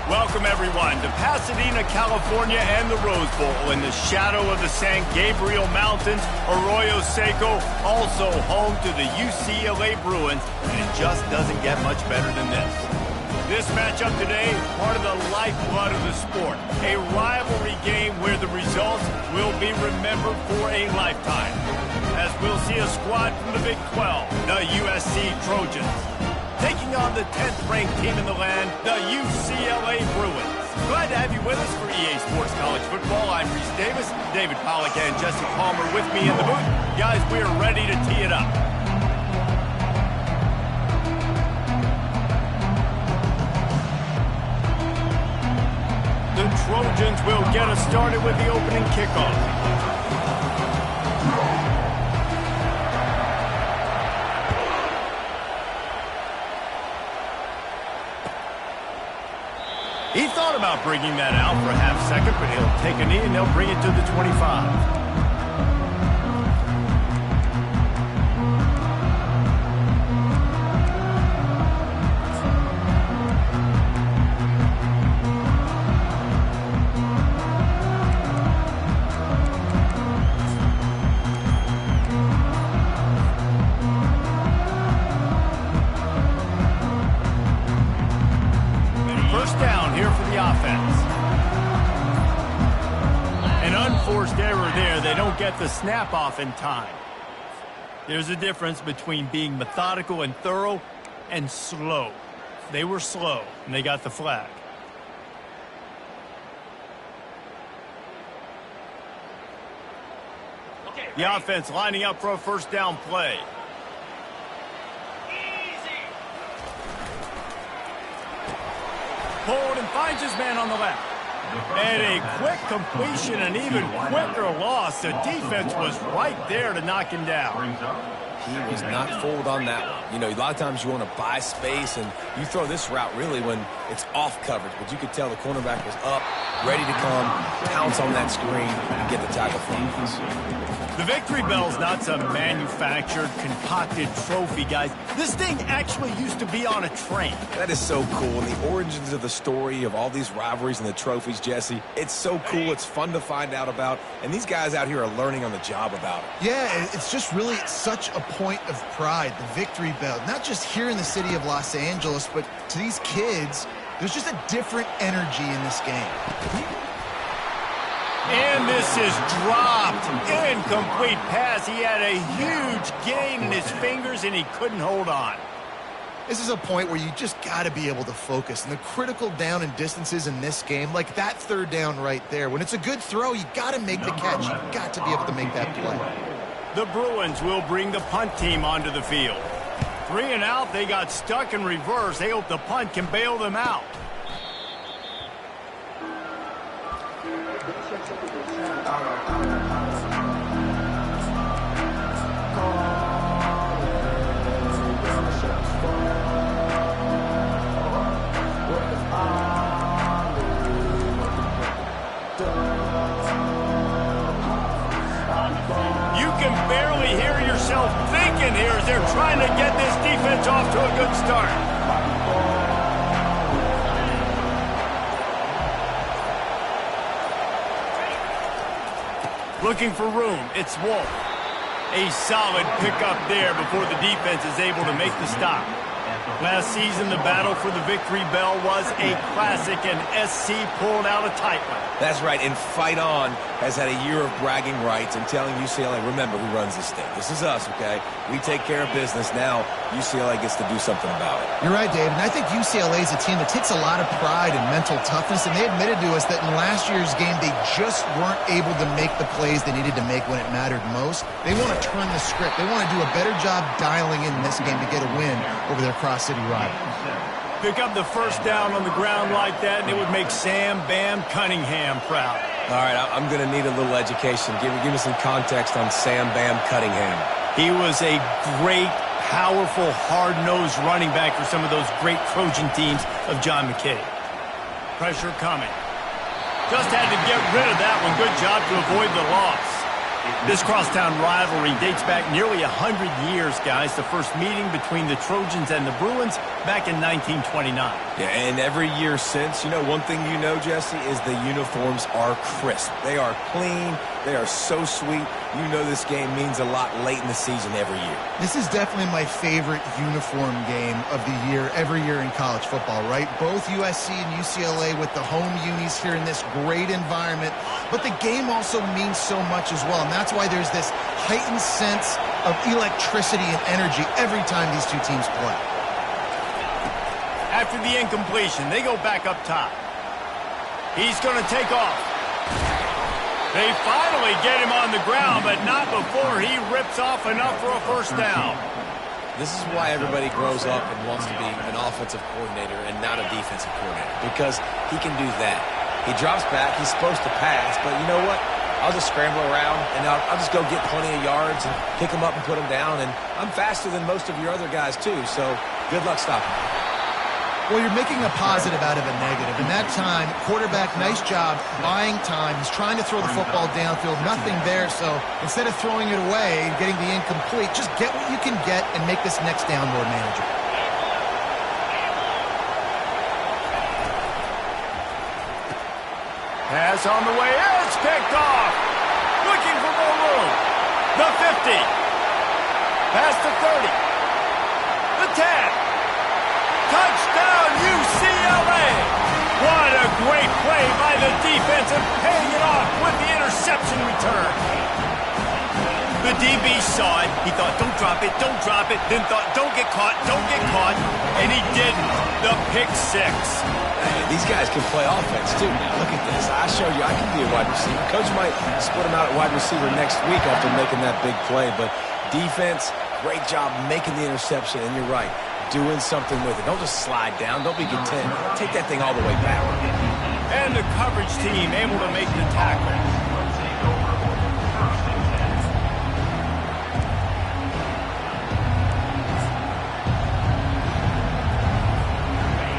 Welcome, everyone, to Pasadena, California and the Rose Bowl in the shadow of the San Gabriel Mountains, Arroyo Seco, also home to the UCLA Bruins, and it just doesn't get much better than this. This matchup today, part of the lifeblood of the sport, a rivalry game where the results will be remembered for a lifetime. As we'll see a squad from the Big 12, the USC Trojans, taking on the 10th-ranked team in the land, the UCLA Bruins. Glad to have you with us for EA Sports College Football. I'm Reese Davis, David Pollack and Jesse Palmer with me in the booth. Guys, we are ready to tee it up. The Trojans will get us started with the opening kickoff. He thought about bringing that out for a half second, but he'll take a knee and they'll bring it to the 25. Get the snap off in time. There's a difference between being methodical and thorough and slow. They were slow, and they got the flag. The offense lining up for a first down play. Pulled and finds his man on the left. And a quick completion, an even quicker loss. The defense was right there to knock him down. He was not fooled on that one. You know, a lot of times you want to buy space, and you throw this route really when it's off coverage. But you could tell the cornerback was up, ready to come, pounce on that screen, and get the tackle from him. The Victory Bell's not some manufactured, concocted trophy, guys. This thing actually used to be on a train. That is so cool. And the origins of the story of all these rivalries and the trophies, Jesse, it's so cool. It's fun to find out about. And these guys out here are learning on the job about it. Yeah, it's just really such a point of pride, the Victory Bell. Not just here in the city of Los Angeles, but to these kids, there's just a different energy in this game. And this is dropped. Incomplete pass. He had a huge gain in his fingers, and he couldn't hold on. This is a point where you just got to be able to focus. And the critical down and distances in this game, like that third down right there, when it's a good throw, you got to make the catch. You got to be able to make that play. The Bruins will bring the punt team onto the field. 3 and out. They got stuck in reverse. They hope the punt can bail them out. You can barely hear yourself thinking here as they're trying to get this defense off to a good start. Looking for room, it's Wolf. A solid pickup there before the defense is able to make the stop. Last season, the battle for the Victory Bell was a classic, and SC pulled out a tight one. That's right, and Fight On has had a year of bragging rights and telling UCLA, remember who runs this thing. This is us, okay? We take care of business. Now, UCLA gets to do something about it. You're right, David, and I think UCLA is a team that takes a lot of pride in mental toughness, and they admitted to us that in last year's game, they just weren't able to make the plays they needed to make when it mattered most. They want to turn the script. They want to do a better job dialing in this game to get a win over their cross-city rivals. Pick up the first down on the ground like that, and it would make Sam Bam Cunningham proud. All right, I'm going to need a little education. Give me some context on Sam Bam Cunningham. He was a great, powerful, hard-nosed running back for some of those great Trojan teams of John McKay. Pressure coming. Just had to get rid of that one. Good job to avoid the loss. This crosstown rivalry dates back nearly 100 years, guys. The first meeting between the Trojans and the Bruins back in 1929. Yeah, and every year since, one thing you know, Jesse, is the uniforms are crisp. They are clean. They are so sweet. You know this game means a lot late in the season every year. This is definitely my favorite uniform game of the year, every year in college football, right? Both USC and UCLA with the home unis here in this great environment. But the game also means so much as well, and that's why there's this heightened sense of electricity and energy every time these two teams play. After the incompletion, they go back up top. He's going to take off. They finally get him on the ground, but not before he rips off enough for a first down. This is why everybody grows up and wants to be an offensive coordinator and not a defensive coordinator, because he can do that. He drops back. He's supposed to pass, but you know what? I'll just scramble around, and I'll just go get plenty of yards and pick them up and put them down, and I'm faster than most of your other guys, too, so good luck stopping me. Well, you're making a positive out of a negative. In that time, quarterback, nice job, buying time. He's trying to throw the football downfield, nothing there, so instead of throwing it away and getting the incomplete, just get what you can get and make this next down more manageable. Pass on the way, it's picked off. Looking for more room. The 50. Past the 30. The 10. Touchdown, UCLA! What a great play by the defense and paying it off with the interception return. The DB saw it. He thought, don't drop it, don't drop it. Then thought, don't get caught, and he didn't. The pick six. Hey, these guys can play offense, too, now. Look at this. I showed you I can be a wide receiver. Coach might split him out at wide receiver next week after making that big play, but defense, great job making the interception, and you're right, doing something with it. Don't just slide down. Don't be content. Take that thing all the way back. And the coverage team able to make the tackle.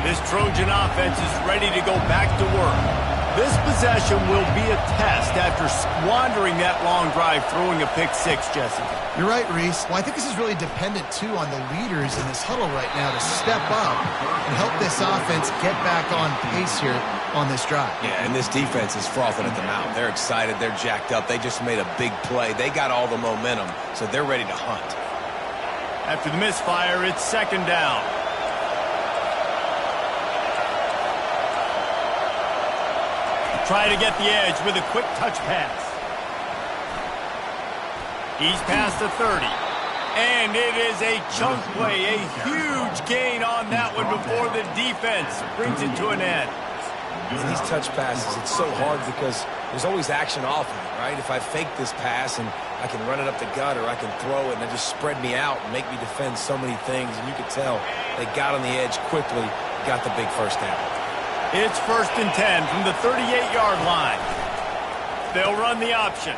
This Trojan offense is ready to go back to work. This possession will be a test after squandering that long drive throwing a pick six, Jesse. You're right, Reese. Well, I think this is really dependent, too, on the leaders in this huddle right now to step up and help this offense get back on pace here on this drive. Yeah, and this defense is frothing at the mouth. They're excited. They're jacked up. They just made a big play. They got all the momentum, so they're ready to hunt. After the misfire, it's second down. Try to get the edge with a quick touch pass. He's past the 30. And it is a chunk play, a huge gain on that one before the defense brings it to an end. And these touch passes, it's so hard because there's always action off of it, right? If I fake this pass and I can run it up the gut or I can throw it and it just spread me out and make me defend so many things, and you could tell they got on the edge quickly, got the big first down. It's 1st and 10 from the 38-yard line. They'll run the option.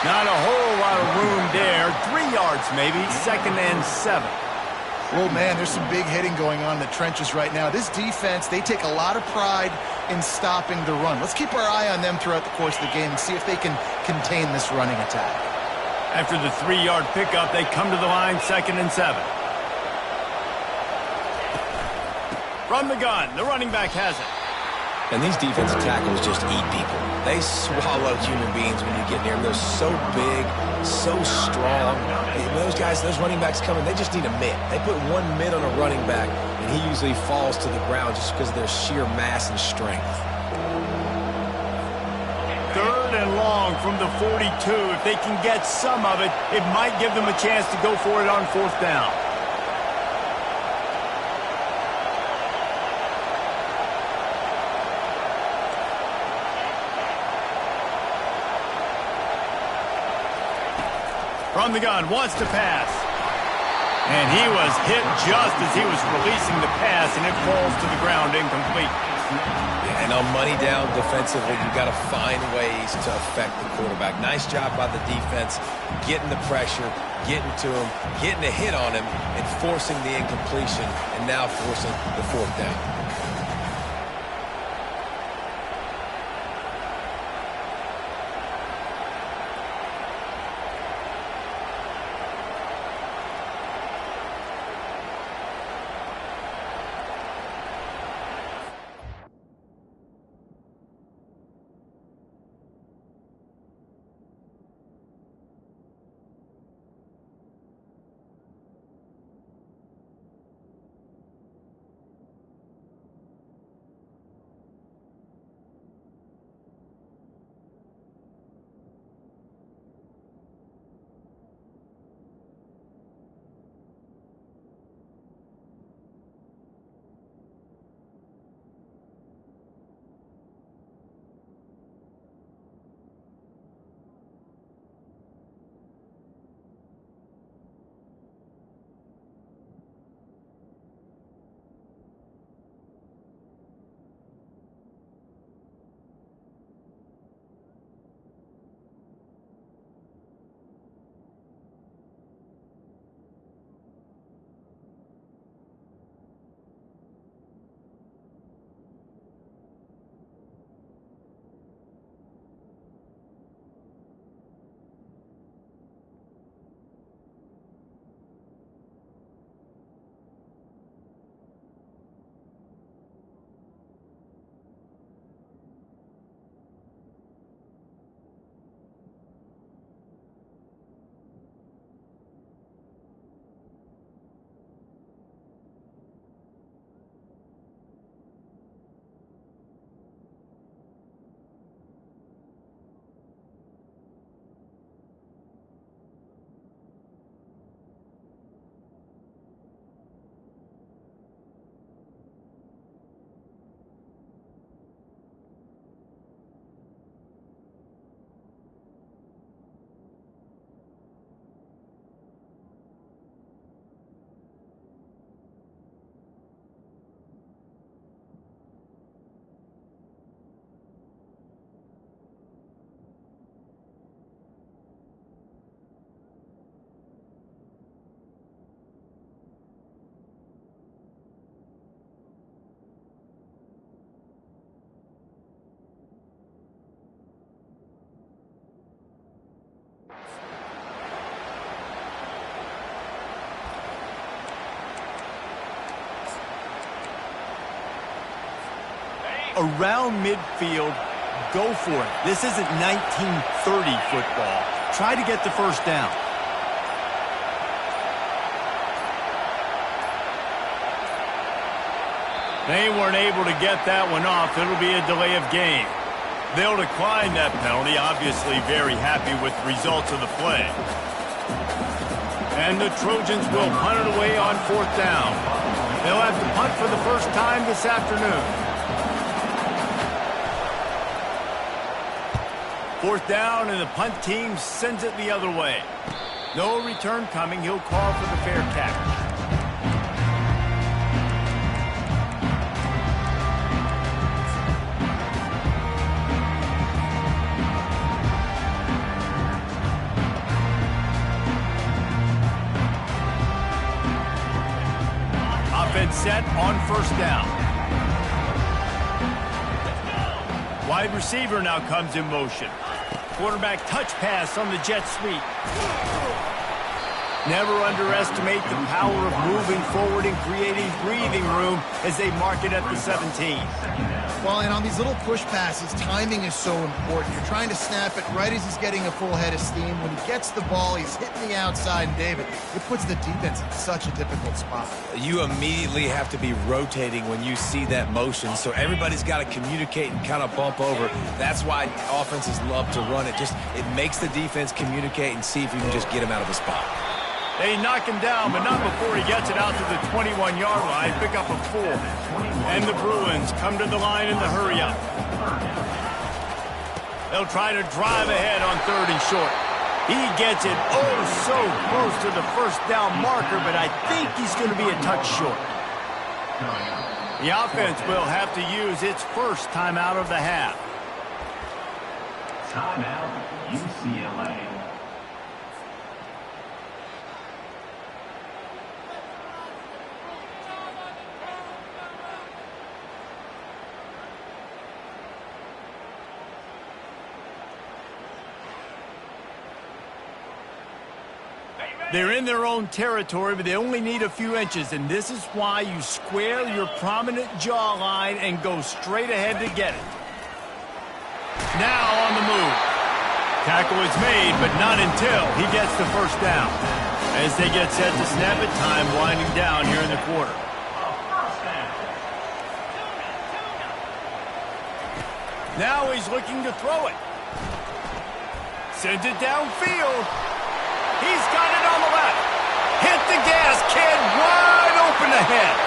Not a whole lot of room there. 3 yards maybe. 2nd and 7. Oh, man, there's some big hitting going on in the trenches right now. This defense, they take a lot of pride in stopping the run. Let's keep our eye on them throughout the course of the game and see if they can contain this running attack. After the 3-yard pickup, they come to the line, 2nd and 7. From the gun, the running back has it. And these defensive tackles just eat people. They swallow human beings when you get near them. They're so big, so strong. Those guys, those running backs coming, they just need a mitt. They put one mitt on a running back, and he usually falls to the ground just because of their sheer mass and strength. 3rd and long from the 42. If they can get some of it, it might give them a chance to go for it on 4th down. From the gun, wants to pass. And he was hit just as he was releasing the pass, and it falls to the ground incomplete. Yeah, and on money down defensively, you've got to find ways to affect the quarterback. Nice job by the defense, getting the pressure, getting to him, getting a hit on him, and forcing the incompletion, and now forcing the 4th down. around midfield, go for it. This isn't 1930 football. Try to get the first down. They weren't able to get that one off. It'll be a delay of game. They'll decline that penalty, obviously very happy with the results of the play. And the Trojans will punt it away on 4th down. They'll have to punt for the first time this afternoon. 4th down, and the punt team sends it the other way. No return coming. He'll call for the fair catch. Offense set on 1st down. Wide receiver now comes in motion. Quarterback touch pass on the jet sweep. Never underestimate the power of moving forward and creating breathing room as they mark it at the 17. Well, and on these little push passes, timing is so important. You're trying to snap it right as he's getting a full head of steam. When he gets the ball, he's hitting the outside, and David, it puts the defense in such a difficult spot. You immediately have to be rotating when you see that motion, so everybody's got to communicate and kind of bump over. That's why offenses love to run it. It makes the defense communicate and see if you can just get him out of the spot. They knock him down, but not before he gets it out to the 21-yard line. Pick up a 4. And the Bruins come to the line in the hurry-up. They'll try to drive ahead on 3rd and short. He gets it so close to the first down marker, but I think he's going to be a touch short. The offense will have to use its first timeout of the half. Timeout, UCLA. They're in their own territory, but they only need a few inches, and this is why you square your prominent jawline and go straight ahead to get it. Now on the move. Tackle is made, but not until he gets the first down. As they get set to snap it, time winding down here in the quarter. Now he's looking to throw it. Sends it downfield. He's got it on the left. Hit the gas, kid. Wide open ahead.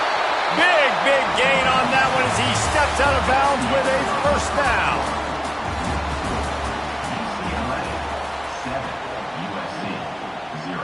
Big gain on that one as he steps out of bounds with a first down. UCLA 7, USC 0.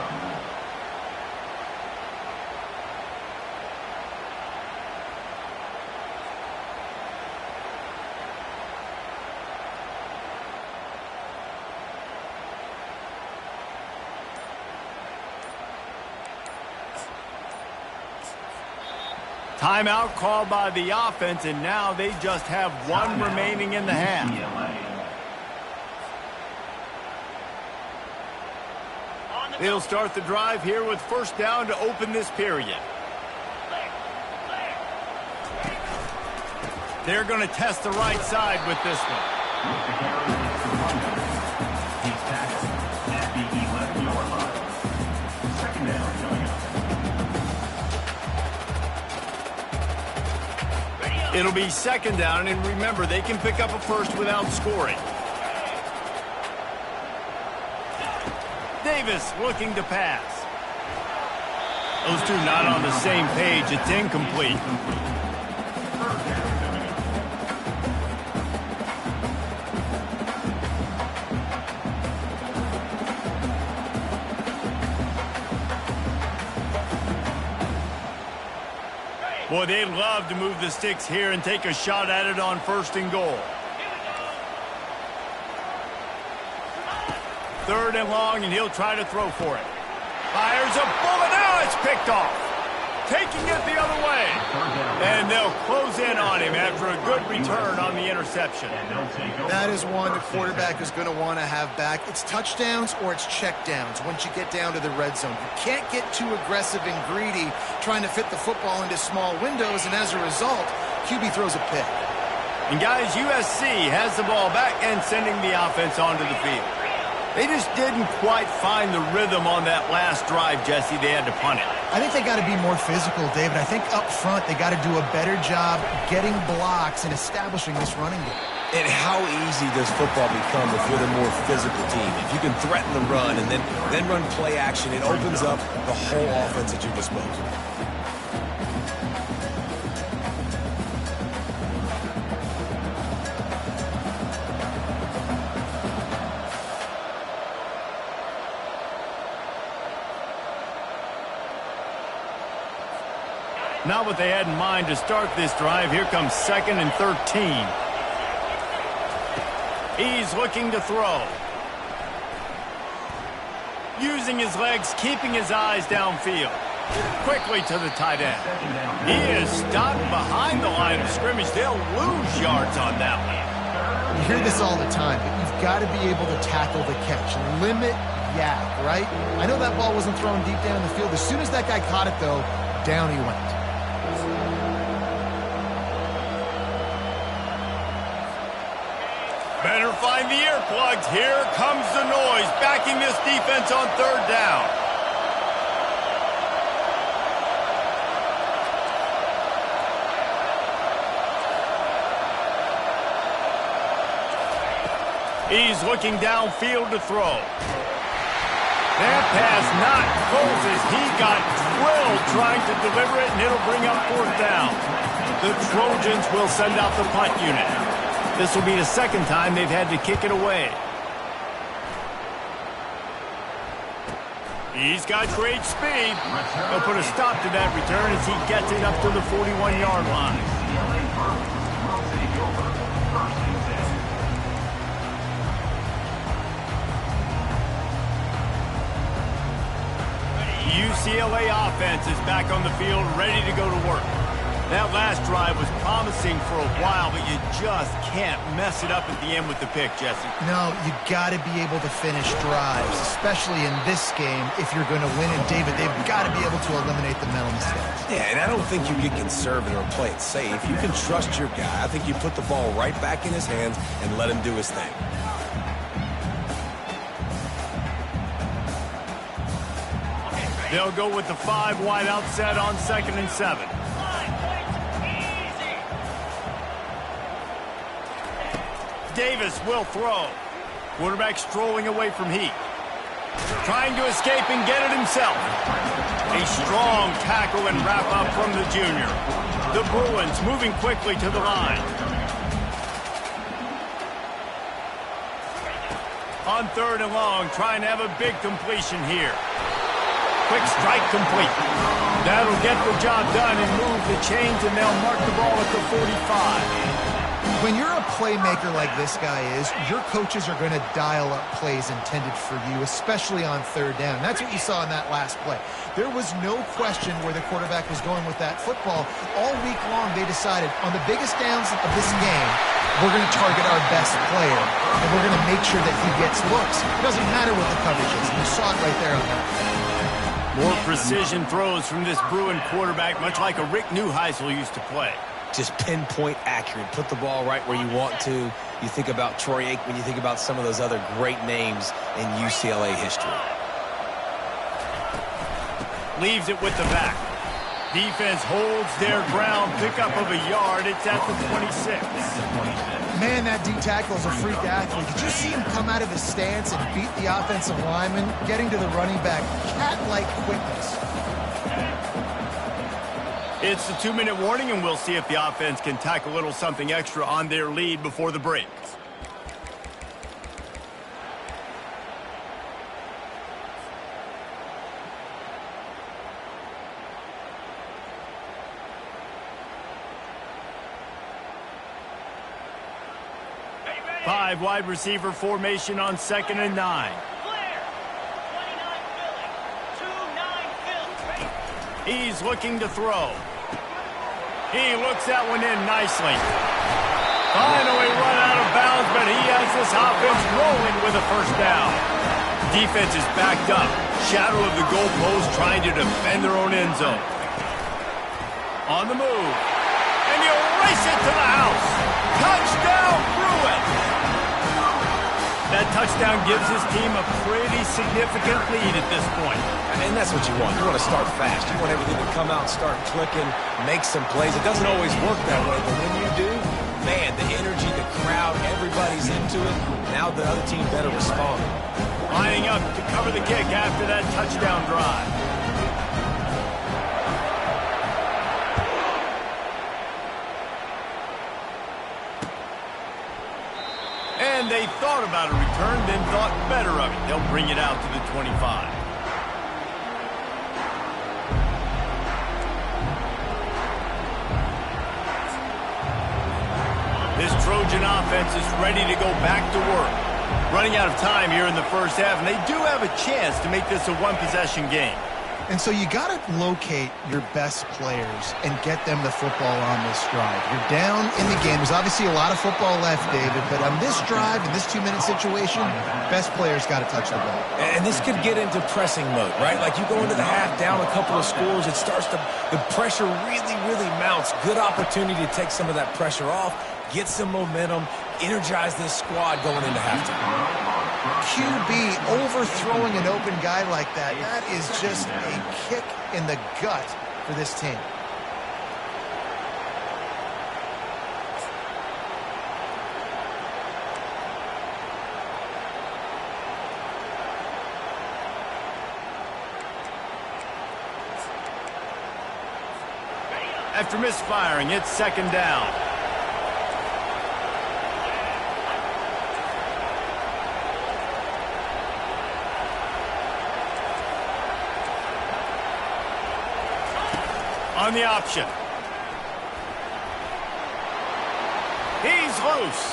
Timeout called by the offense, and now they just have one remaining in the half. They'll start the drive here with first down to open this period. They're going to test the right side with this one. He's tackled at the 11-yard line. Second down coming up. It'll be second down, and remember, they can pick up a first without scoring. Davis looking to pass. Those two not on the same page. It's incomplete. Boy, they'd love to move the sticks here and take a shot at it on 1st and goal. 3rd and long, and he'll try to throw for it. Fires a bullet. Now it's picked off. Taking it the other way. And they'll close in on him after a good return on the interception. That is one the quarterback is going to want to have back. It's touchdowns or it's checkdowns once you get down to the red zone. You can't get too aggressive and greedy trying to fit the football into small windows, and as a result, QB throws a pick. And guys, USC has the ball back and sending the offense onto the field. They just didn't quite find the rhythm on that last drive, Jesse. They had to punt it. I think they got to be more physical, David. I think up front they got to do a better job getting blocks and establishing this running game. And how easy does football become if you're the more physical team? If you can threaten the run and then run play action, it opens up the whole offense at your disposal. Not what they had in mind to start this drive. Here comes 2nd and 13. He's looking to throw. Using his legs, keeping his eyes downfield. Quickly to the tight end. He is stopped behind the line of scrimmage. They'll lose yards on that one. You hear this all the time, but you've got to be able to tackle the catch. Limit yak, right? I know that ball wasn't thrown deep down the field. As soon as that guy caught it, though, down he went. Better find the earplugs. Here comes the noise, backing this defense on 3rd down. He's looking downfield to throw. That pass not close as he got drilled trying to deliver it, and it'll bring up 4th down. The Trojans will send out the punt unit. This will be the 2nd time they've had to kick it away. He's got great speed. He'll put a stop to that return as he gets it up to the 41-yard line. UCLA offense is back on the field, ready to go to work. That last drive was promising for a while, but you just can't mess it up at the end with the pick, Jesse. No, you got to be able to finish drives, especially in this game if you're going to win. And, David, they've got to be able to eliminate the mental mistakes. Yeah, and I don't think you get conservative or play it safe. You can trust your guy. I think you put the ball right back in his hands and let him do his thing. They'll go with the 5 wide out set on 2nd and 7. Davis will throw. Quarterback strolling away from Heat. Trying to escape and get it himself. A strong tackle and wrap up from the junior. The Bruins moving quickly to the line. On 3rd and long, trying to have a big completion here. Quick strike complete. That'll get the job done and move the chains, and they'll mark the ball at the 45. When you're a playmaker like this guy is, your coaches are going to dial up plays intended for you, especially on 3rd down. And that's what you saw in that last play. There was no question where the quarterback was going with that football. All week long, they decided on the biggest downs of this game, we're going to target our best player, and we're going to make sure that he gets looks. It doesn't matter what the coverage is. You saw it right there on that. More precision throws from this Bruin quarterback, much like a Rick Neuheisel used to play. Just pinpoint accurate. Put the ball right where you want to. You think about Troy Aikman, you think about some of those other great names in UCLA history. Leaves it with the back. Defense holds their ground. Pickup of a yard. It's at the 26. Man, that D tackle is a freak athlete. Did you see him come out of his stance and beat the offensive lineman, getting to the running back? Cat-like quickness. It's the 2-minute warning, and we'll see if the offense can tack a little something extra on their lead before the break. Five wide receiver formation on 2nd and 9. He's looking to throw. He looks that one in nicely. Finally run out of bounds, but he has this offense rolling with a 1st down. Defense is backed up. Shadow of the goalpost trying to defend their own end zone. On the move. And he'll race it to the house. Touchdown! touchdown gives his team a pretty significant lead at this point. And that's what you want. You want to start fast. You want everything to come out, start clicking, make some plays. It doesn't always work that way, but when you do, man, the energy, the crowd, everybody's into it. Now the other team better respond. Lining up to cover the kick after that touchdown drive. And they thought about a return, then thought better of it. They'll bring it out to the 25. This Trojan offense is ready to go back to work. Running out of time here in the first half, and they do have a chance to make this a one-possession game. And so you got to locate your best players and get them the football on this drive. You're down in the game. There's obviously a lot of football left, David, but on this drive, in this 2-minute situation, best players got to touch the ball. And this could get into pressing mode, right? Like you go into the half down a couple of scores, it starts to, the pressure really, really mounts. Good opportunity to take some of that pressure off, get some momentum, energize this squad going into halftime. QB overthrowing an open guy like that, that is just a kick in the gut for this team. After misfiring, it's second down. On the option. He's loose.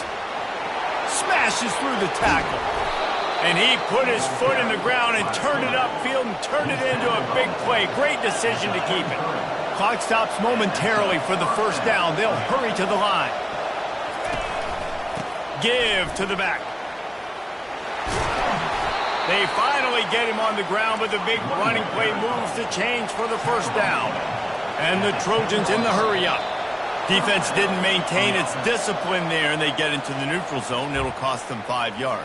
Smashes through the tackle. And he put his foot in the ground and turned it upfield and turned it into a big play. Great decision to keep it. Clock stops momentarily for the first down. They'll hurry to the line. Give to the back. They finally get him on the ground, but the big running play moves the chains for the first down. And the Trojans in the hurry-up. Defense didn't maintain its discipline there, and they get into the neutral zone. It'll cost them 5 yards.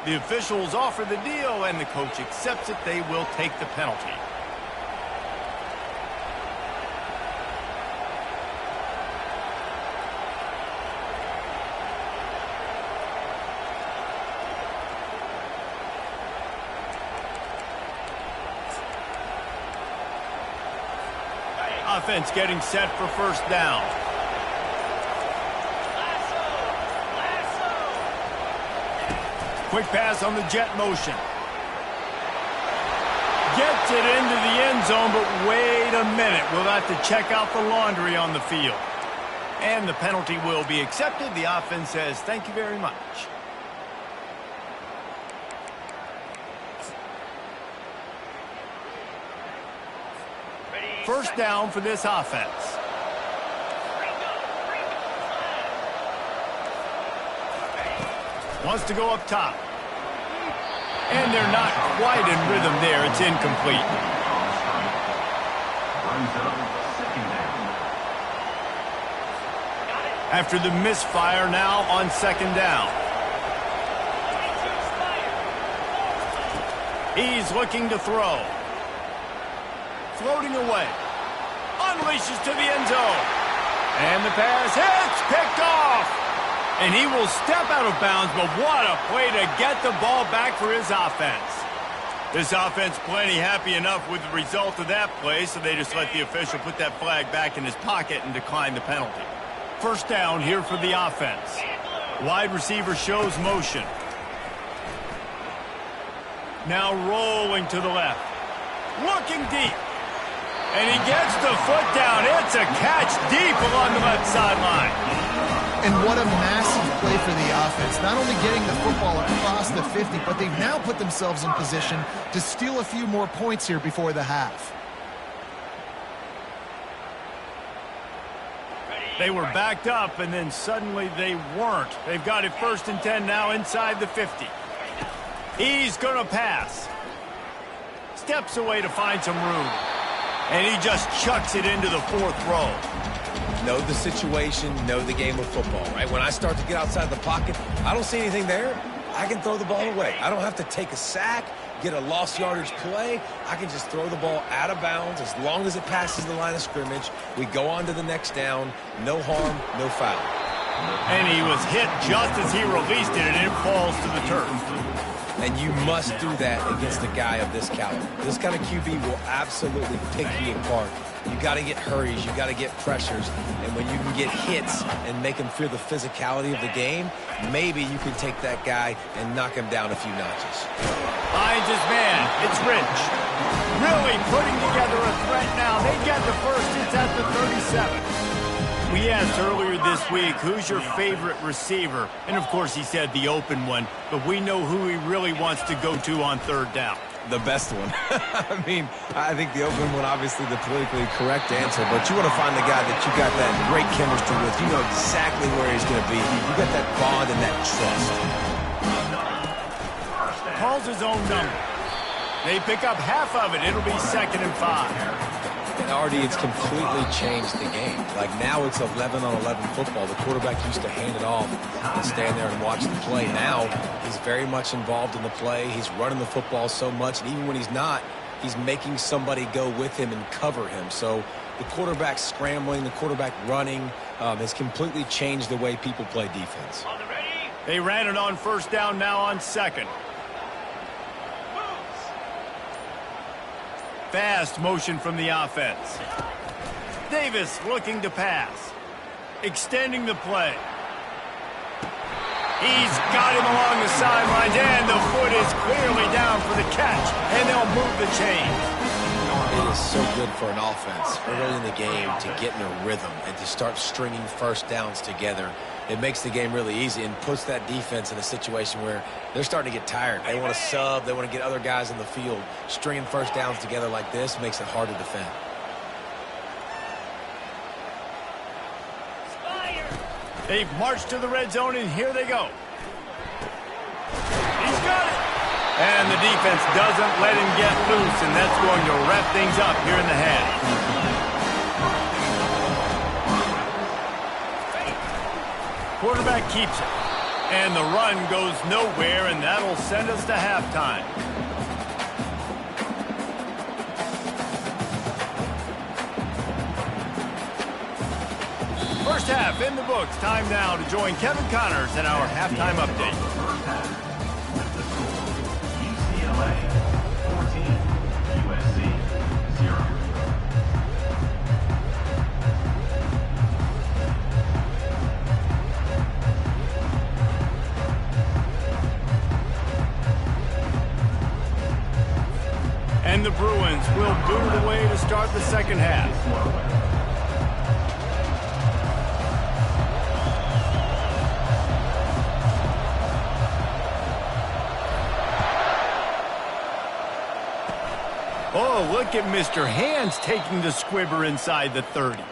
The officials offer the deal, and the coach accepts it. They will take the penalty. Offense getting set for first down. Quick pass on the jet motion. Gets it into the end zone, but wait a minute. We'll have to check out the laundry on the field. And the penalty will be accepted. The offense says, thank you very much. First down for this offense. Wants to go up top. And they're not quite in rhythm there. It's incomplete. After the misfire, now on second down. He's looking to throw. Floating away. Unleashes to the end zone. And the pass hits. Picked off. And he will step out of bounds, but what a play to get the ball back for his offense. This offense plenty happy enough with the result of that play, so they just let the official put that flag back in his pocket and decline the penalty. First down here for the offense. Wide receiver shows motion. Now rolling to the left. Looking deep. And he gets the foot down. It's a catch deep along the left sideline. And what a massive play for the offense. Not only getting the football across the 50, but they've now put themselves in position to steal a few more points here before the half. They were backed up, and then suddenly they weren't. They've got it 1st and 10 now inside the 50. He's going to pass. Steps away to find some room. And he just chucks it into the 4th row. Know the situation, know the game of football, right? When I start to get outside the pocket, I don't see anything there. I can throw the ball away. I don't have to take a sack, get a lost yardage play. I can just throw the ball out of bounds as long as it passes the line of scrimmage. We go on to the next down. No harm, no foul. And he was hit just as he released it, and it falls to the turf. And you must do that against a guy of this caliber. This kind of QB will absolutely pick you apart. You got to get hurries. You got to get pressures. And when you can get hits and make him feel the physicality of the game, maybe you can take that guy and knock him down a few notches. Finds his man. It's Rich. Really putting together a threat now. They get the first. It's at the 37. We asked earlier this week, who's your favorite receiver? And, of course, he said the open one. But we know who he really wants to go to on third down. The best one. I mean, I think the open one, obviously the politically correct answer, but you want to find the guy that you got that great chemistry with. You know exactly where he's going to be. You got that bond and that trust. Calls his own number. They pick up half of it. It'll be 2nd and 5. And already it's completely changed the game. Like now it's 11-on-11 football. The quarterback used to hand it off and stand there and watch the play. Now he's very much involved in the play. He's running the football so much, and even when he's not, he's making somebody go with him and cover him. So the quarterback scrambling, the quarterback running has completely changed the way people play defense. They ran it on first down, now on 2nd. Fast motion from the offense. Davis looking to pass. Extending the play. He's got him along the sidelines, and the foot is clearly down for the catch, and they'll move the chains. It is so good for an offense early in the game to get in a rhythm and to start stringing first downs together. It makes the game really easy and puts that defense in a situation where they're starting to get tired. They want to sub. They want to get other guys in the field. Stringing first downs together like this makes it hard to defend. They've marched to the red zone, and here they go. He's got it. And the defense doesn't let him get loose, and that's going to wrap things up here in the half. Quarterback keeps it. And the run goes nowhere, and that'll send us to halftime. First half in the books. Time now to join Kevin Connors in our halftime update. First half. The score, UCLA 14, USC 0. And the Bruins will boot it away to start the second half. Oh, look at Mr. Hands taking the squibber inside the 30.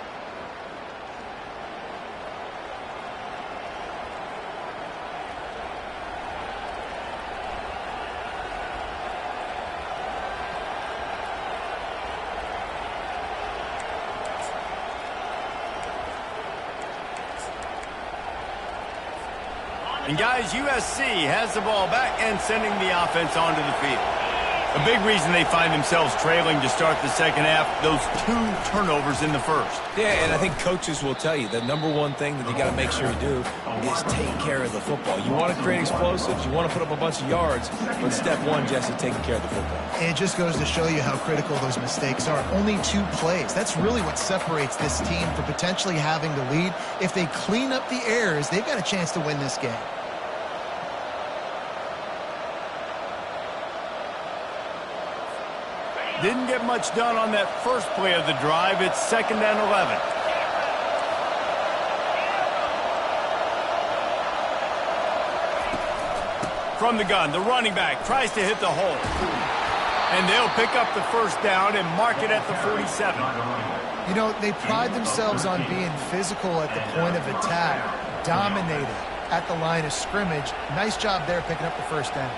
And guys, USC has the ball back and sending the offense onto the field. A big reason they find themselves trailing to start the second half, those 2 turnovers in the first. Yeah, and I think coaches will tell you the number one thing that you got to make sure you do is take care of the football. You want to create explosives, you want to put up a bunch of yards, but step one, Jesse, taking care of the football. And it just goes to show you how critical those mistakes are. Only 2 plays. That's really what separates this team from potentially having the lead. If they clean up the errors, they've got a chance to win this game. Didn't get much done on that first play of the drive. It's 2nd and 11. From the gun, the running back tries to hit the hole. And they'll pick up the first down and mark it at the 47. You know, they pride themselves on being physical at the point of attack, dominated at the line of scrimmage. Nice job there picking up the first down.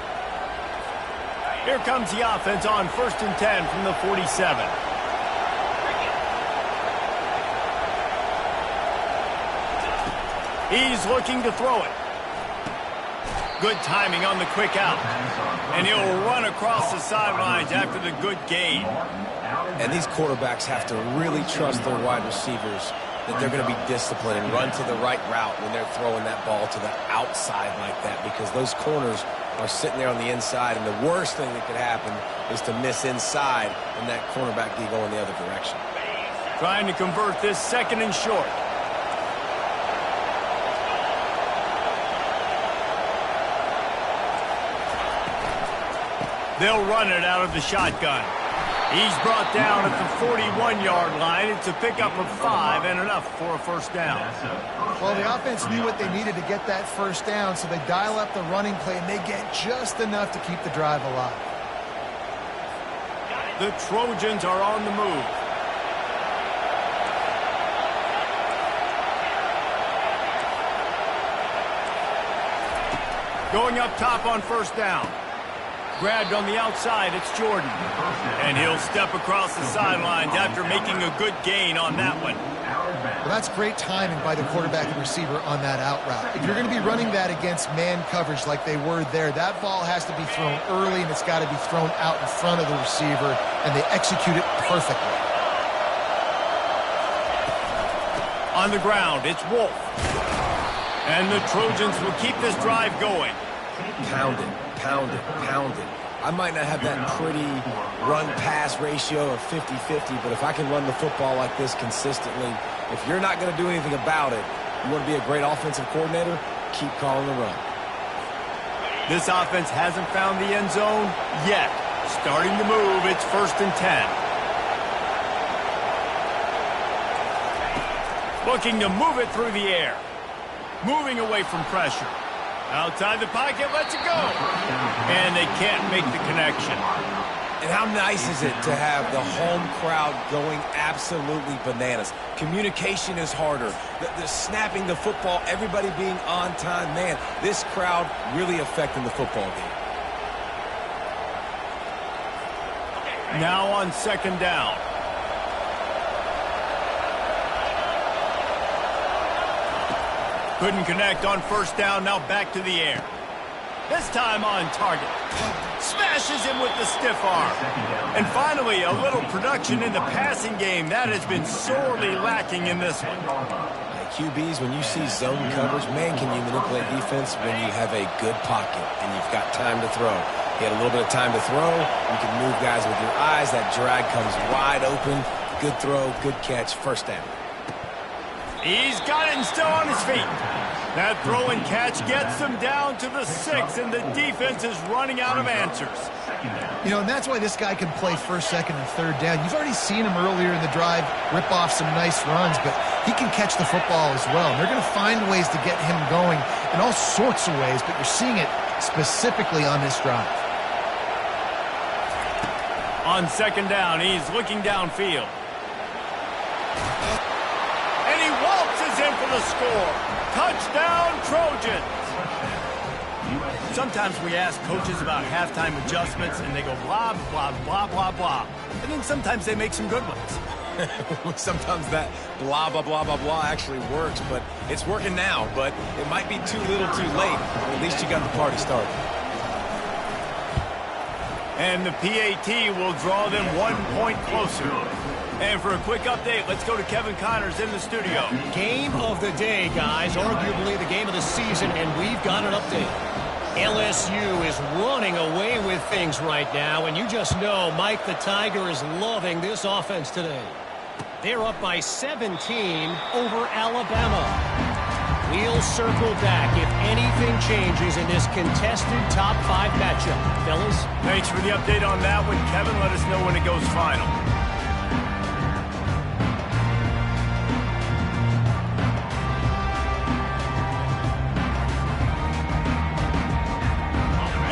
Here comes the offense on 1st and 10 from the 47. He's looking to throw it. Good timing on the quick out. And he'll run across the sidelines after the good gain. And these quarterbacks have to really trust their wide receivers that they're going to be disciplined and run to the right route when they're throwing that ball to the outside like that, because those corners are sitting there on the inside, and the worst thing that could happen is to miss inside and that cornerback be going the other direction. Trying to convert this 2nd and short. They'll run it out of the shotgun. He's brought down at the 41-yard line. It's a pickup of 5 and enough for a first down. Well, the offense knew what they needed to get that first down, so they dial up the running play, and they get just enough to keep the drive alive. The Trojans are on the move. Going up top on first down. Grabbed on the outside, it's Jordan. And he'll step across the sidelines after making a good gain on that one. Well, that's great timing by the quarterback and receiver on that out route. If you're going to be running that against man coverage like they were there, that ball has to be thrown early, and it's got to be thrown out in front of the receiver, and they execute it perfectly. On the ground, it's Wolf. And the Trojans will keep this drive going. Pound it, pound it, pound it. I might not have that pretty run-pass ratio of 50-50, but if I can run the football like this consistently, if you're not going to do anything about it, you want to be a great offensive coordinator, keep calling the run. This offense hasn't found the end zone yet. Starting to move, it's 1st and 10. Looking to move it through the air. Moving away from pressure. Outside the pocket, lets it go. And they can't make the connection. And how nice is it to have the home crowd going absolutely bananas? Communication is harder. The snapping the football, everybody being on time. Man, this crowd really affecting the football game. Now on 2nd down. Couldn't connect on first down, now back to the air. This time on target. Smashes him with the stiff arm. And finally, a little production in the passing game. That has been sorely lacking in this one. QBs, when you see zone coverage, man, can you manipulate defense when you have a good pocket and you've got time to throw. You had a little bit of time to throw. You can move guys with your eyes. That drag comes wide open. Good throw, good catch, first down. He's got it and still on his feet. That throw and catch gets them down to the 6, and the defense is running out of answers. You know, and that's why this guy can play 1st, 2nd, and 3rd down. You've already seen him earlier in the drive rip off some nice runs, but he can catch the football as well. And they're going to find ways to get him going in all sorts of ways, but you're seeing it specifically on this drive. On 2nd down, he's looking downfield. And he waltzes in for the score. Touchdown, Trojans. Sometimes we ask coaches about halftime adjustments, and they go blah, blah, blah, blah, blah. And then sometimes they make some good ones. Sometimes that blah, blah, blah, blah, blah actually works, but it's working now. But it might be too little too late. At least you got the party started. And the PAT will draw them 1 point closer. And for a quick update, let's go to Kevin Connors in the studio. Game of the day, guys. Arguably the game of the season, and we've got an update. LSU is running away with things right now, and you just know Mike the Tiger is loving this offense today. They're up by 17 over Alabama. We'll circle back if anything changes in this contested top 5 matchup. Fellas? Thanks for the update on that one, Kevin. Let us know when it goes final.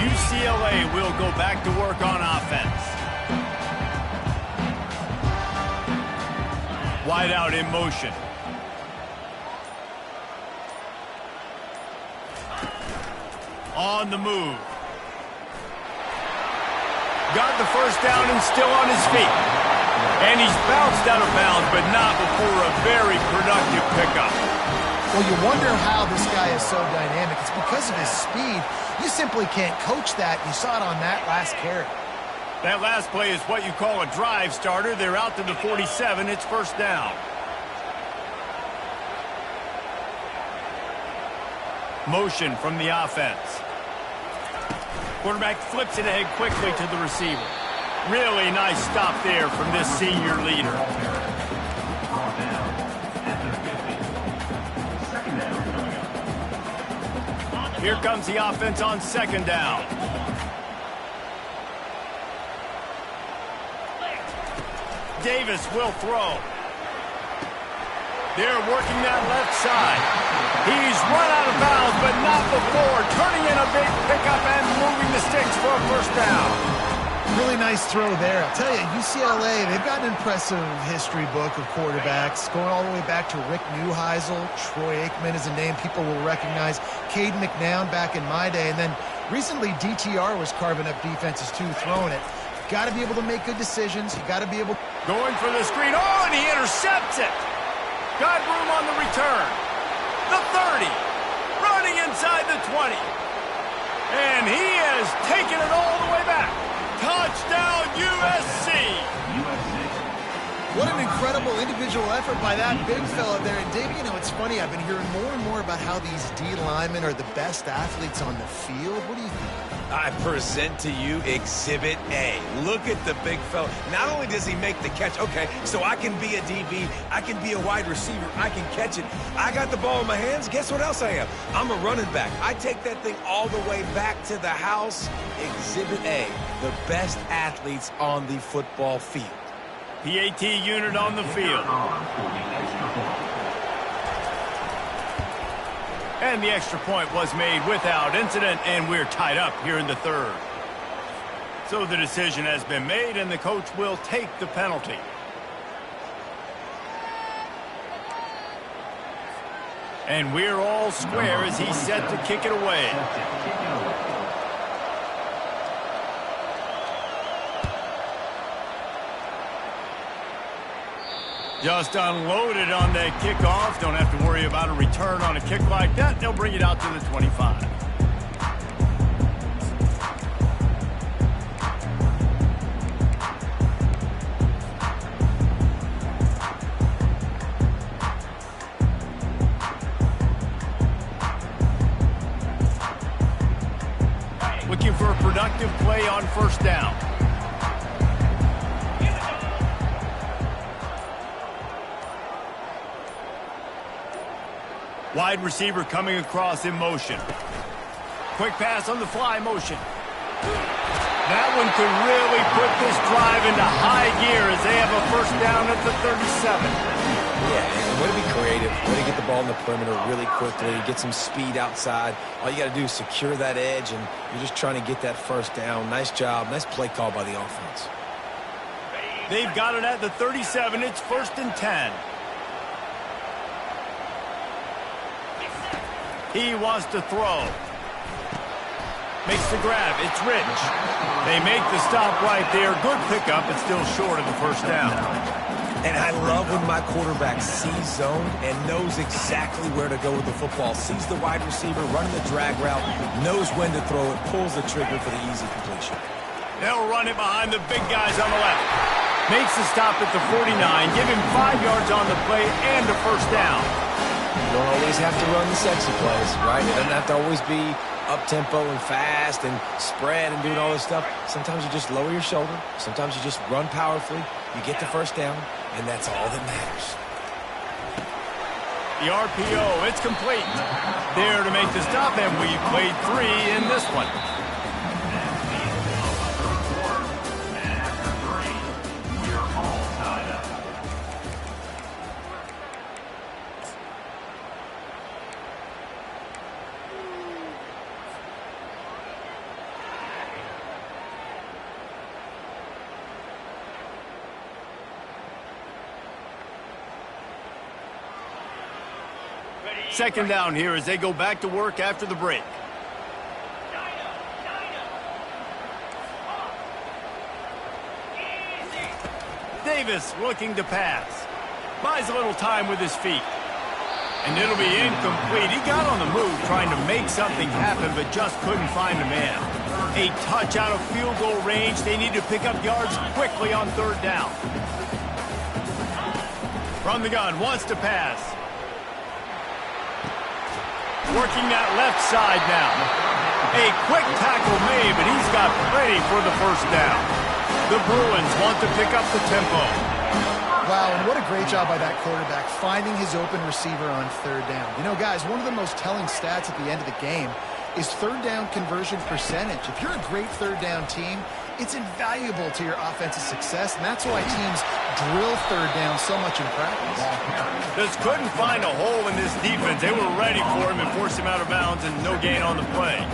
UCLA will go back to work on offense. Wide out in motion. On the move. Got the first down and still on his feet. And he's bounced out of bounds, but not before a very productive pickup. Well, you wonder how this guy is so dynamic. It's because of his speed. You simply can't coach that. You saw it on that last carry. That last play is what you call a drive starter. They're out to the 47. It's first down. Motion from the offense. Quarterback flips it ahead quickly to the receiver. Really nice stop there from this senior leader. Here comes the offense on second down. Davis will throw. They're working that left side. He's run out of bounds, but not before. Turning in a big pickup and moving the sticks for a first down. Really nice throw there. I'll tell you, UCLA, they've got an impressive history book of quarterbacks, going all the way back to Rick Neuheisel. Troy Aikman is a name people will recognize. Cade McNown back in my day. And then recently, DTR was carving up defenses too, throwing it. Got to be able to make good decisions. You got to be able... Going for the screen. Oh, and he intercepts it. Got room on the return. The 30. Running inside the 20. And he has taken it all the way back. Touchdown, USC. What an incredible individual effort by that big fella there. And, Dave, you know, it's funny. I've been hearing more and more about how these D linemen are the best athletes on the field. What do you think? I present to you Exhibit A. Look at the big fella. Not only does he make the catch, okay, so I can be a DB, I can be a wide receiver, I can catch it. I got the ball in my hands. Guess what else I am? I'm a running back. I take that thing all the way back to the house. Exhibit A, the best athletes on the football field. PAT unit on the field. And the extra point was made without incident, and we're tied up here in the third. So the decision has been made, and the coach will take the penalty. And we're all square as he's set to kick it away. Just unloaded on that kickoff. Don't have to worry about a return on a kick like that. They'll bring it out to the 25. Looking for a productive play on first down. Wide receiver coming across in motion. Quick pass on the fly motion. That one could really put this drive into high gear as they have a first down at the 37. Yeah, and way to be creative, way to get the ball in the perimeter really quickly, get some speed outside. All you got to do is secure that edge, and you're just trying to get that first down. Nice job, nice play call by the offense. They've got it at the 37. It's first and 10. He wants to throw. Makes the grab. It's Rich. They make the stop right there. Good pickup, but still short of the first down. And I love when my quarterback sees zone and knows exactly where to go with the football. Sees the wide receiver running the drag route, knows when to throw it, pulls the trigger for the easy completion. They'll run it behind the big guys on the left. Makes the stop at the 49. Give him 5 yards on the play and a first down. You don't always have to run the sexy plays, right? It doesn't have to always be up-tempo and fast and spread and doing all this stuff. Sometimes you just lower your shoulder. Sometimes you just run powerfully. You get the first down, and that's all that matters. The RPO, it's complete. There to make the stop, and we played 3 in this one. Second down here as they go back to work after the break. Davis looking to pass. Buys a little time with his feet. And it'll be incomplete. He got on the move trying to make something happen, but just couldn't find a man. A touch out of field goal range. They need to pick up yards quickly on third down. From the gun, wants to pass. Working that left side now. A quick tackle made, but he's got plenty for the first down. The Bruins want to pick up the tempo. Wow, and what a great job by that quarterback, finding his open receiver on third down. You know, guys, one of the most telling stats at the end of the game is third down conversion percentage. If you're a great third down team, it's invaluable to your offensive success, and that's why teams drill third down so much in practice. Just couldn't find a hole in this defense. They were ready for him and forced him out of bounds, and no gain on the play.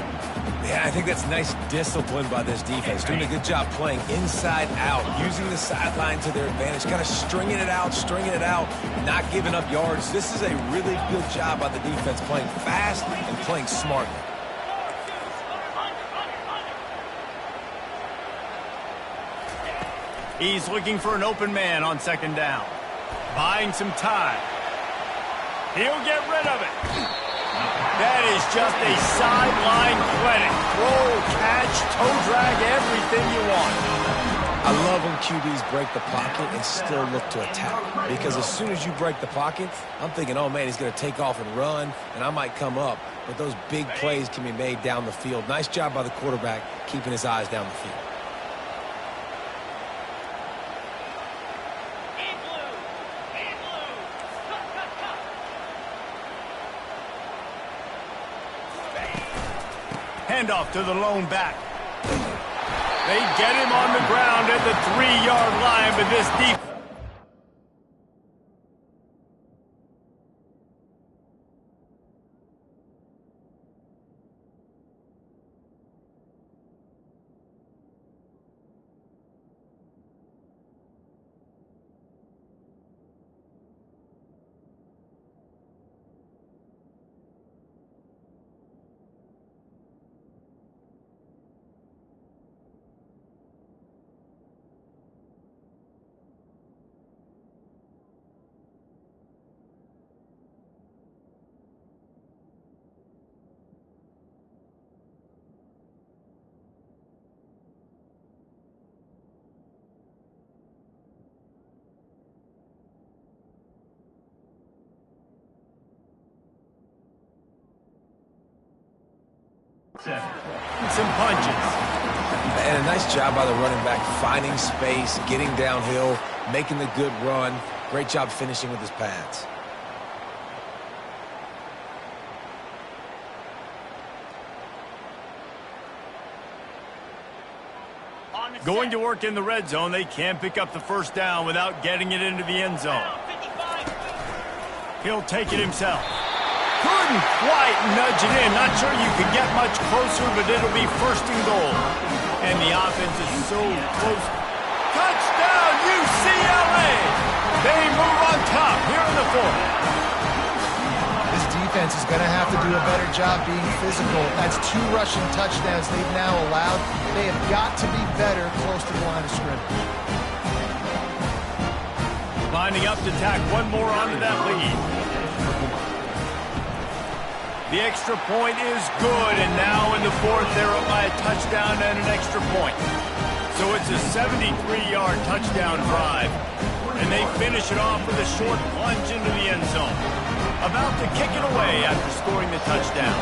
Yeah, I think that's nice discipline by this defense. Doing a good job playing inside out, using the sideline to their advantage, kind of stringing it out, not giving up yards. This is a really good job by the defense, playing fast and playing smartly. He's looking for an open man on second down. Buying some time. He'll get rid of it. That is just a sideline clinic. Throw, catch, toe drag, everything you want. I love when QBs break the pocket and still look to attack. Because as soon as you break the pocket, I'm thinking, oh, man, he's going to take off and run, and I might come up. But those big plays can be made down the field. Nice job by the quarterback keeping his eyes down the field. Handoff to the lone back. They get him on the ground at the 3-yard line, but this defense. Some punches. And a nice job by the running back, finding space, getting downhill, making the good run. Great job finishing with his pads. Going to work in the red zone. They can't pick up the first down without getting it into the end zone. He'll take it himself. Couldn't quite nudge it in. Not sure you could get much closer, but it'll be first and goal. And the offense is so close. Touchdown, UCLA! They move on top here in the fourth. This defense is going to have to do a better job being physical. That's 2 rushing touchdowns they've now allowed. They have got to be better close to the line of scrimmage. Lining up to tack one more onto that lead. The extra point is good, and now in the fourth, they're up by a touchdown and an extra point. So it's a 73-yard touchdown drive, and they finish it off with a short plunge into the end zone. About to kick it away after scoring the touchdown.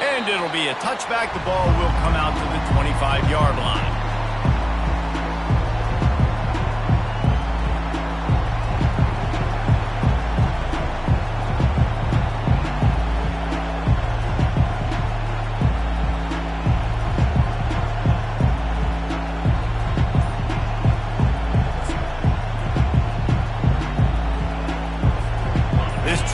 And it'll be a touchback. The ball will come out to the 25-yard line.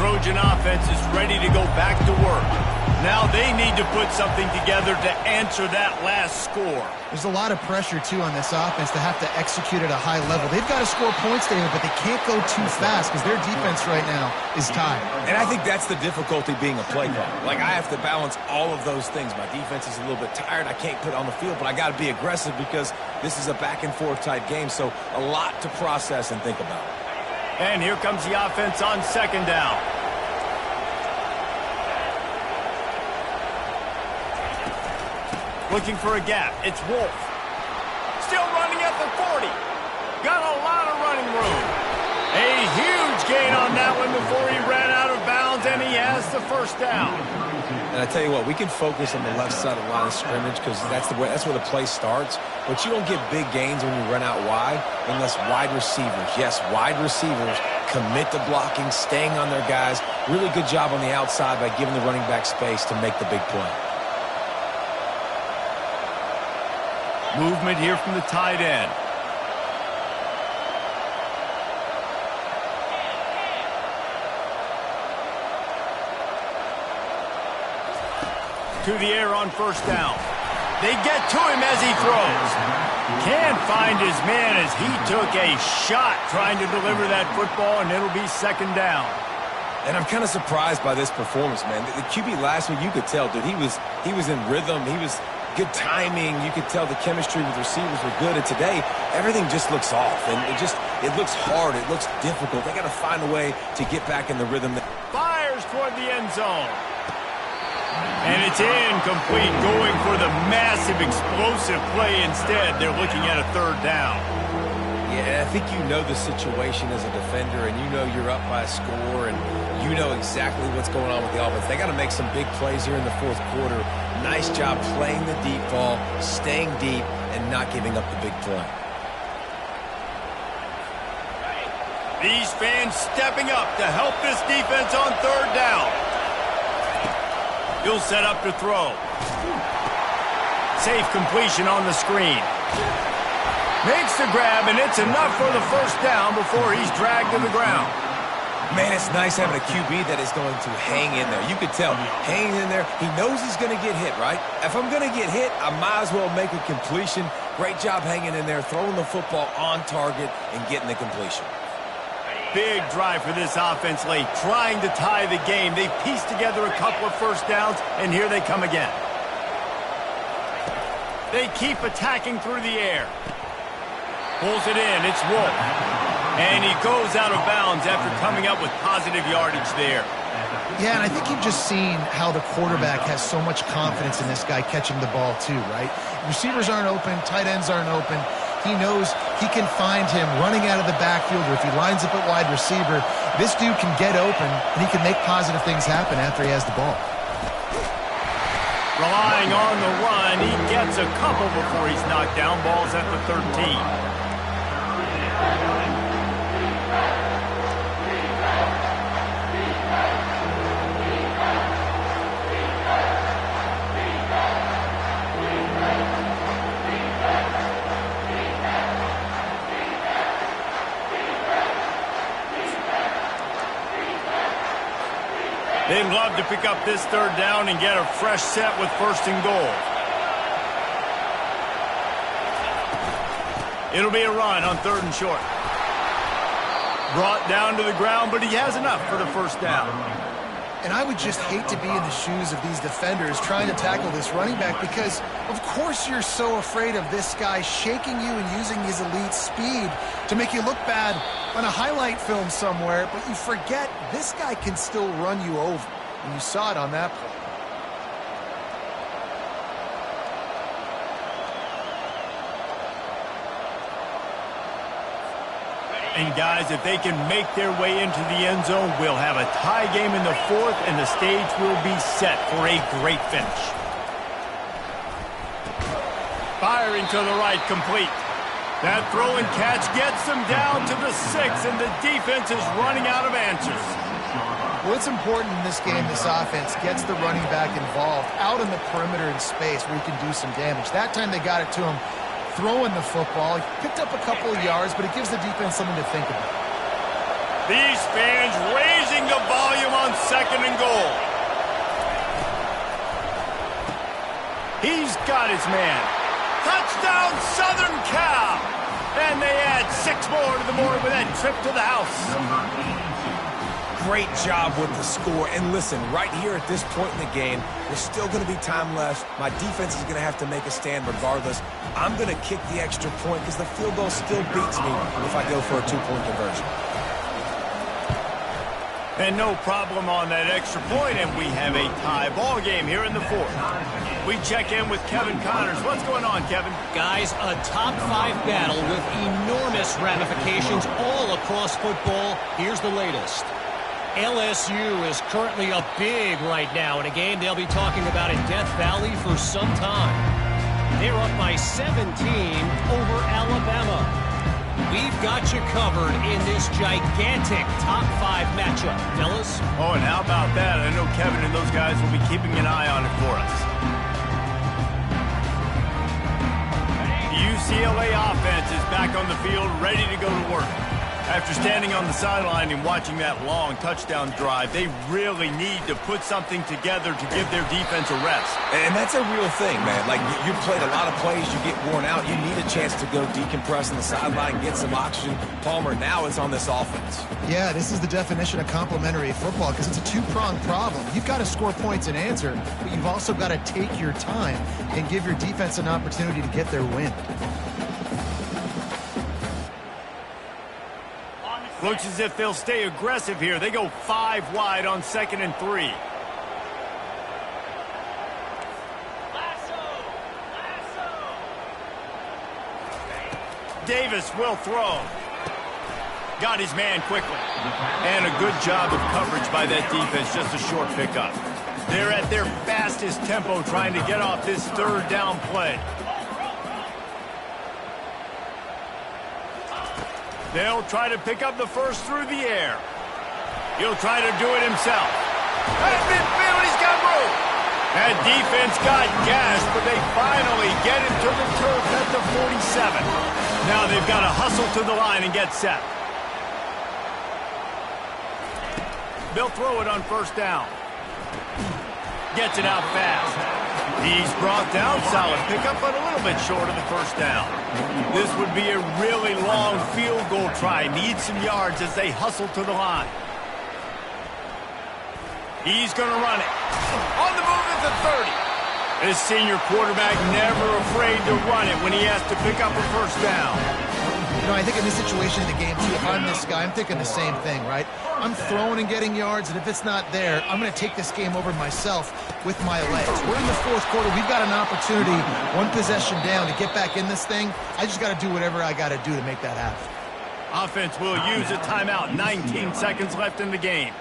Trojan offense is ready to go back to work. Now they need to put something together to answer that last score. There's a lot of pressure, too, on this offense to have to execute at a high level. They've got to score points, David, but they can't go too fast because their defense right now is tired. And I think that's the difficulty being a play caller. Like, I have to balance all of those things. My defense is a little bit tired. I can't put it on the field, but I got to be aggressive because this is a back-and-forth type game, so a lot to process and think about. And here comes the offense on second down. Looking for a gap. It's Wolf. Still running at the 40. Got a lot of running room. A huge gain on that one before he ran out of bounds, and he has the first down. And I tell you what, we can focus on the left side of the line of scrimmage because that's where the play starts. But you don't get big gains when you run out wide unless wide receivers, yes, wide receivers, commit to blocking, staying on their guys. Really good job on the outside by giving the running back space to make the big play. Movement here from the tight end. To the air on first down. They get to him as he throws. Can't find his man as he took a shot trying to deliver that football, and it'll be second down. And I'm kind of surprised by this performance, man. The QB last week, you could tell, dude, he was in rhythm. He was good timing. You could tell the chemistry with receivers were good. And today, everything just looks off. And it looks hard. It looks difficult. They got to find a way to get back in the rhythm. Fires toward the end zone. And it's incomplete, going for the massive explosive play instead. They're looking at a third down. Yeah, I think you know the situation as a defender, and you know you're up by a score, and you know exactly what's going on with the offense. They got to make some big plays here in the fourth quarter. Nice job playing the deep ball, staying deep, and not giving up the big play. These fans stepping up to help this defense on third down. He'll set up to throw. Safe completion on the screen. Makes the grab, and it's enough for the first down before he's dragged to the ground. Man, it's nice having a QB that is going to hang in there. You could tell, hanging in there, he knows he's going to get hit, right? If I'm going to get hit, I might as well make a completion. Great job hanging in there, throwing the football on target, and getting the completion. Big drive for this offense late, trying to tie the game. They pieced together a couple of first downs, and here they come again. They keep attacking through the air. Pulls it in. It's Wolf. And he goes out of bounds after coming up with positive yardage there. Yeah, and I think you've just seen how the quarterback has so much confidence in this guy catching the ball too, right? Receivers aren't open, tight ends aren't open. He knows he can find him running out of the backfield, or if he lines up at wide receiver, this dude can get open, and he can make positive things happen after he has the ball. Relying on the run, he gets a couple before he's knocked down. Ball's at the 13. They'd love to pick up this third down and get a fresh set with first and goal. It'll be a run on third and short. Brought down to the ground, but he has enough for the first down. And I would just hate to be in the shoes of these defenders trying to tackle this running back because, of course, you're so afraid of this guy shaking you and using his elite speed to make you look bad on a highlight film somewhere, but you forget this guy can still run you over. And you saw it on that play. And guys, if they can make their way into the end zone, we'll have a tie game in the fourth, and the stage will be set for a great finish. Firing to the right, complete. That throw and catch gets them down to the 6, and the defense is running out of answers. Well, it's important in this game, this offense gets the running back involved out in the perimeter in space where he can do some damage. That time they got it to him throwing the football. He picked up a couple of yards, but it gives the defense something to think about. These fans raising the volume on second and goal. He's got his man. Touchdown, Southern Cal! And they add 6 more to the board with that trip to the house. Great job with the score. And listen, right here at this point in the game, there's still going to be time left. My defense is going to have to make a stand regardless. I'm going to kick the extra point because the field goal still beats me if I go for a 2-point conversion. And no problem on that extra point, and we have a tie ball game here in the 4th. We check in with Kevin Connors. What's going on, Kevin? Guys, a top 5 battle with enormous ramifications all across football. Here's the latest. LSU is currently up big right now in a game they'll be talking about in Death Valley for some time. They're up by 17 over Alabama. We've got you covered in this gigantic top 5 matchup, fellas. Oh, and how about that? I know Kevin and those guys will be keeping an eye on it for us. The UCLA offense is back on the field, ready to go to work. After standing on the sideline and watching that long touchdown drive, they really need to put something together to give their defense a rest. And that's a real thing, man. Like, you played a lot of plays, you get worn out, you need a chance to go decompress on the sideline, get some oxygen. Palmer, now it's on this offense. Yeah, this is the definition of complementary football because it's a two-pronged problem. You've got to score points and answer, but you've also got to take your time and give your defense an opportunity to get their wind. Looks as if they'll stay aggressive here. They go 5 wide on 2nd and 3. Davis will throw. Got his man quickly. And a good job of coverage by that defense. Just a short pickup. They're at their fastest tempo trying to get off this 3rd down play. They'll try to pick up the first through the air. He'll try to do it himself. At midfield, he's got room. That defense got gashed, but they finally get him to the turf at the 47. Now they've got to hustle to the line and get set. They'll throw it on 1st down. Gets it out fast. He's brought down. Solid pickup, but a little bit short of the 1st down. This would be a really long field goal try. Needs some yards as they hustle to the line. He's going to run it. On the move at the 30. This senior quarterback never afraid to run it when he has to pick up a 1st down. You know, I think in this situation in the game, too, if I'm this guy, I'm thinking the same thing, right? I'm throwing and getting yards, and if it's not there, I'm going to take this game over myself with my legs. We're in the 4th quarter. We've got an opportunity, 1 possession down, to get back in this thing. I just got to do whatever I got to do to make that happen. Offense will use a timeout. 19 seconds left in the game.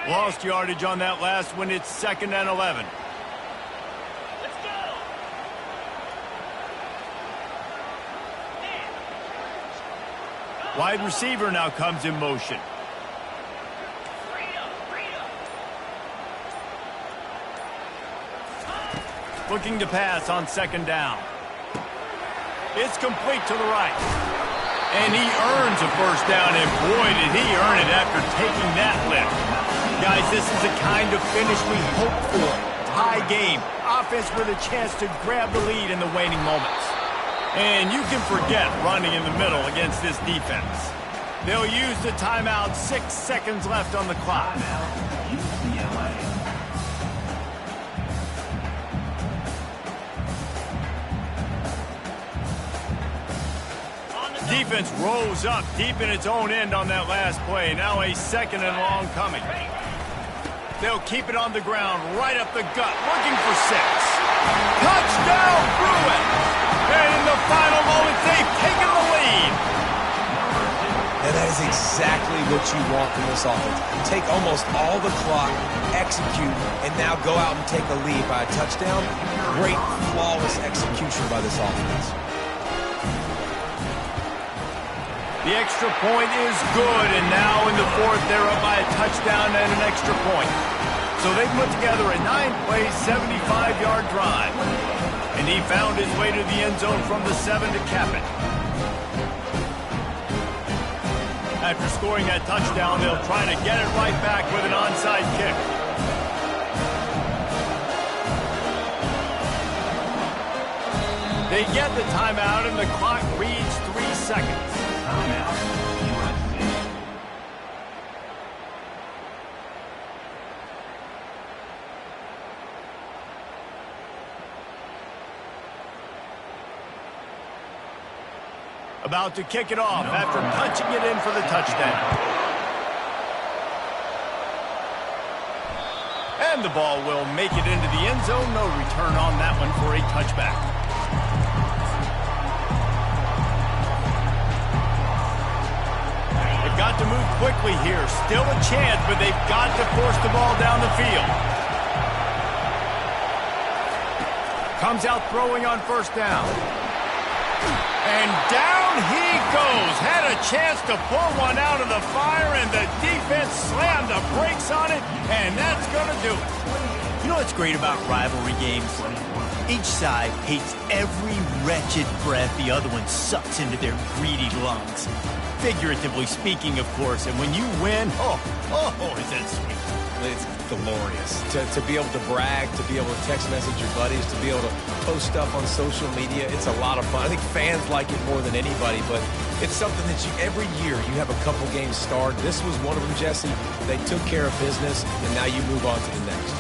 Lost yardage on that last one. It's 2nd and 11. Wide receiver now comes in motion. Looking to pass on 2nd down. It's complete to the right. And he earns a 1st down, and boy, did he earn it after taking that lift. Guys, this is the kind of finish we hope for. Tie game. Offense with a chance to grab the lead in the waning moments. And you can forget running in the middle against this defense. They'll use the timeout. 6 seconds left on the clock. Defense rose up deep in its own end on that last play. Now a 2nd and long coming. They'll keep it on the ground, right up the gut, looking for 6. Touchdown, Bruins! And in the final moments, they've taken the lead. And that is exactly what you want from this offense. Take almost all the clock, execute, and now go out and take a lead by a touchdown. Great, flawless execution by this offense. The extra point is good, and now in the 4th, they're up by a touchdown and an extra point. So they put together a 9-play, 75-yard drive. And he found his way to the end zone from the 7 to cap it. After scoring that touchdown, they'll try to get it right back with an onside kick. They get the timeout, and the clock reads 3 seconds. Timeout, USC. About to kick it off after punching it in for the touchdown. And the ball will make it into the end zone. No return on that one for a touchback. They've got to move quickly here. Still a chance, but they've got to force the ball down the field. Comes out throwing on first down. And down he goes. Had a chance to pull one out of the fire, and the defense slammed the brakes on it, and that's going to do it. You know what's great about rivalry games? Each side hates every wretched breath the other one sucks into their greedy lungs. Figuratively speaking, of course, and when you win, oh, is that sweet. It's glorious to be able to brag, to be able to text message your buddies, to be able to post stuff on social media. It's a lot of fun. I think fans like it more than anybody, but it's something that every year you have a couple games starred. This was one of them, Jesse. They took care of business, and now you move on to the next.